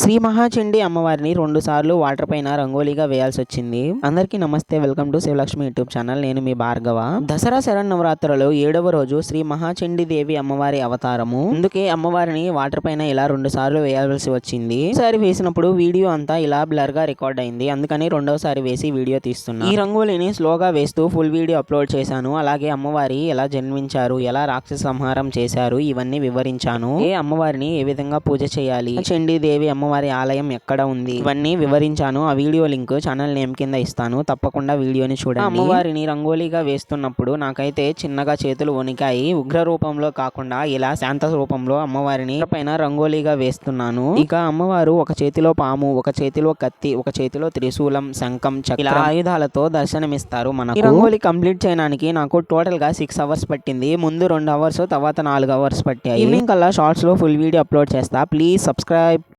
శ్రీ మహాచండి అమ్మవారిని 2 సార్లు వాటర్ పైన రంగోలీగా వేయాల్సి వచ్చింది. అందరికీ నమస్తే, welcome to Sivalakshmi YouTube channel. నేను మీ భార్గవ. దసరా శరన్నవరాత్రులలో 7వ రోజు శ్రీ మహాచండి దేవి అమ్మవారి అవతారము. అందుకే అమ్మవారిని వాటర్ పైన ఇలా 2 సార్లు వేయాల్సి వచ్చింది. ఒకసారి వేసినప్పుడు వీడియో అంతా ఇలా బ్లర్ గా రికార్డ్ అయింది, అందుకని రెండవసారి వేసి వీడియో తీస్తున్నా. ఈ రంగోలీని స్లోగా వేస్తూ ఫుల్ వీడియో అప్లోడ్ చేశాను. అలాగే అమ్మవారి ఎలా జన్మించారు, ఎలా రాక్షస సంహారం చేశారు, ఇవన్నీ వివరించాను. అమ్మవారిని ఏ విధంగా పూజ చేయాలి, చండీ దేవి అమ్మవారి ఆలయం ఎక్కడ ఉంది, ఇవన్నీ వివరించాను. ఆ వీడియో లింక్ ఛానల్ నేమ్ కింద ఇస్తాను, తప్పకుండా వీడియోని చూడండి. అమ్మవారిని రంగోలీగా వేస్తున్నప్పుడు నాకైతే చిన్నగా చేతులు వణికాయి. ఉగ్ర రూపంలో కాకుండా ఇలా శాంత రూపంలో అమ్మవారిని పైన రంగోలీగా వేస్తున్నాను. ఇక అమ్మవారు ఒక చేతిలో పాము, ఒక చేతిలో కత్తి, ఒక చేతిలో త్రిశూలం, శంఖం, చక్రం, ఆయుధాలతో దర్శనమిస్తారు మనకు. ఈ రంగోలీ కంప్లీట్ చేయడానికి నాకు టోటల్ గా 6 అవర్స్ పట్టింది. ముందు 2 అవర్స్, తర్వాత 4 అవర్స్ పట్టాయి. ఈవినింగ్ కల్లా షార్ట్స్ లో ఫుల్ వీడియో అప్లోడ్ చేస్తా. Please subscribe.